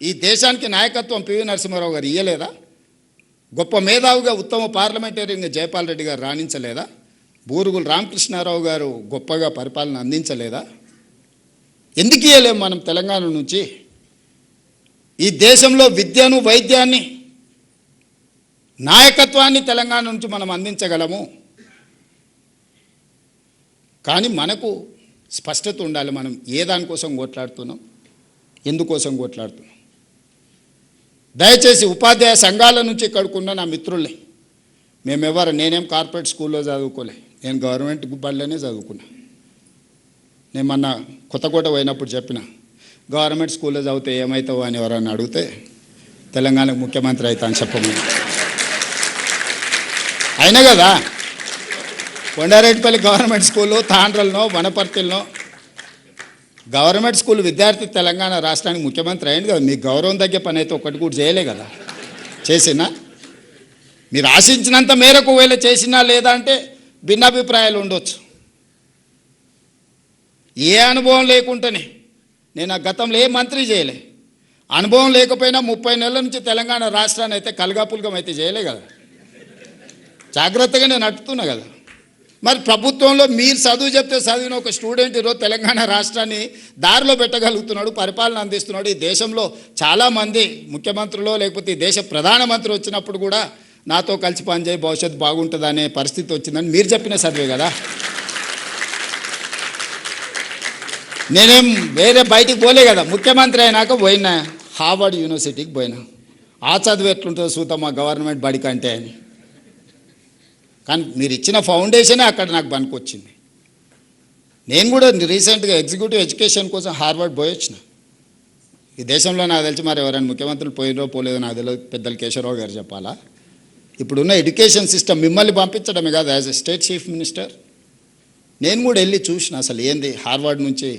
ఈ దేశానికి నాయకత్వం పివి నరసింహారావు గారు ఇయ్యలేదా? గొప్ప మేధావిగా ఉత్తమ పార్లమెంటేరియన్గా జయపాల్ రెడ్డి గారు రాణించలేదా? బూరుగుల రామకృష్ణారావు గారు గొప్పగా పరిపాలన అందించలేదా? ఎందుకు ఇయ్యలేము మనం తెలంగాణ నుంచి? ఈ దేశంలో విద్యను, వైద్యాన్ని, నాయకత్వాన్ని తెలంగాణ నుంచి మనం అందించగలము. కానీ మనకు స్పష్టత ఉండాలి. మనం ఏ దానికోసం కొట్లాడుతున్నాం, ఎందుకోసం కొట్లాడుతున్నాం. దయచేసి ఉపాధ్యాయ సంఘాల నుంచి ఇక్కడికున్న నా మిత్రుల్ని, నేనేం కార్పొరేట్ స్కూల్లో చదువుకోలే, నేను గవర్నమెంట్ బడిలోనే చదువుకున్నా. నేను మొన్న కొత్తకోట పోయినప్పుడు చెప్పిన, గవర్నమెంట్ స్కూల్లో చదివితే ఏమవుతావు అని ఎవరన్నా అడిగితే తెలంగాణకు ముఖ్యమంత్రి అవుతా అని చెప్పమని. అయినా కదా కొండారెడ్డిపల్లి గవర్నమెంట్ స్కూలు, తాండ్రలనో వనపర్తిలనో గవర్నమెంట్ స్కూల్ విద్యార్థి తెలంగాణ రాష్ట్రానికి ముఖ్యమంత్రి అయింది కదా. మీకు గౌరవం తగ్గే పని అయితే ఒక్కటి కూడా చేయలే కదా. చేసినా మీరు ఆశించినంత మేరకు వేళ చేసినా లేదా అంటే భిన్నాభిప్రాయాలు ఉండొచ్చు. ఏ అనుభవం లేకుండానే నేను ఆ గతంలో ఏ మంత్రి చేయలే. అనుభవం లేకపోయినా 30 నెలల నుంచి తెలంగాణ రాష్ట్రాన్ని అయితే కలగాపులగం అయితే చేయలే కదా. జాగ్రత్తగా నేను నడుపుతున్నా కదా. మరి ప్రభుత్వంలో మీరు చదువు చెప్తే చదివిన ఒక స్టూడెంట్ ఈరోజు తెలంగాణ రాష్ట్రాన్ని దారిలో పెట్టగలుగుతున్నాడు, పరిపాలన అందిస్తున్నాడు. ఈ దేశంలో చాలామంది ముఖ్యమంత్రులు లేకపోతే ఈ దేశ ప్రధానమంత్రి వచ్చినప్పుడు కూడా నాతో కలిసి పనిచేయి భవిష్యత్తు బాగుంటుంది అనే పరిస్థితి వచ్చిందని మీరు చెప్పిన చదివే కదా. నేనేం వేరే బయటికి పోలే కదా. ముఖ్యమంత్రి అయినాక పోయినా హార్వర్డ్ యూనివర్సిటీకి పోయినా. ఆ చదువు ఎట్లుంటుందో చూద్దాం మా గవర్నమెంట్ బడి కంటే అని. కానీ మీరు ఇచ్చిన ఫౌండేషనే అక్కడ నాకు పనికొచ్చింది. నేను కూడా రీసెంట్గా ఎగ్జిక్యూటివ్ ఎడ్యుకేషన్ కోసం హార్వర్డ్ పోయి వచ్చిన. ఈ దేశంలో నాకు తెలిసి మరి ఎవరైనా ముఖ్యమంత్రులు పోయినో పోలేదో నాకు తెలియదు, పెద్దలు కేశవరావు గారు చెప్పాలా. ఇప్పుడున్న ఎడ్యుకేషన్ సిస్టమ్ మిమ్మల్ని పంపించడమే కాదు, as a state chief minister నేను కూడా వెళ్ళి చూసిన అసలు ఏంది. హార్వర్డ్ నుంచి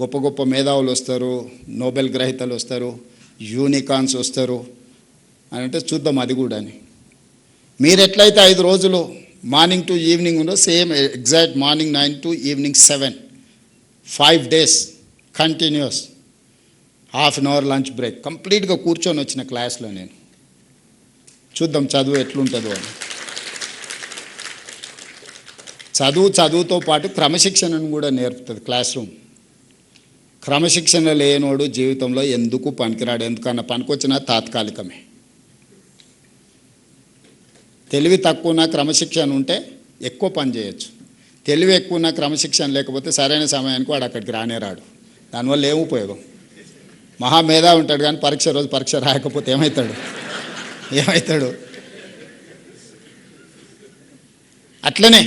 గొప్ప గొప్ప మేధావులు వస్తారు, నోబెల్ గ్రహీతలు వస్తారు, యూనికాన్స్ వస్తారు అని అంటే చూద్దాం అది కూడా అని. మీరు ఎట్లయితే 5 రోజులు మార్నింగ్ టు ఈవినింగ్ ఉందో same exact morning 9 to evening 7 5 days continuous, ½ an hour lunch break, కంప్లీట్గా కూర్చొని వచ్చిన క్లాస్లో నేను. చూద్దాం చదువు ఎట్లుంటుందో అని. చదువుతో పాటు క్రమశిక్షణను కూడా నేర్పుతుంది క్లాస్ రూమ్. క్రమశిక్షణ లేనోడు జీవితంలో ఎందుకు పనికిరాడు. ఎందుకన్నా పనికొచ్చినా తాత్కాలికమే. తెలివి తక్కువన క్రమశిక్షణ ఉంటే ఎక్కువ పని చేయొచ్చు. తెలివి ఎక్కువన క్రమశిక్షణ లేకపోతే సరైన సమయానికి వాడు అక్కడికి రానే రాడు. దానివల్ల ఏం ఉపయోగం. మహామేధావి ఉంటాడు కానీ పరీక్ష రోజు పరీక్ష రాయకపోతే ఏమవుతాడు. అట్లనే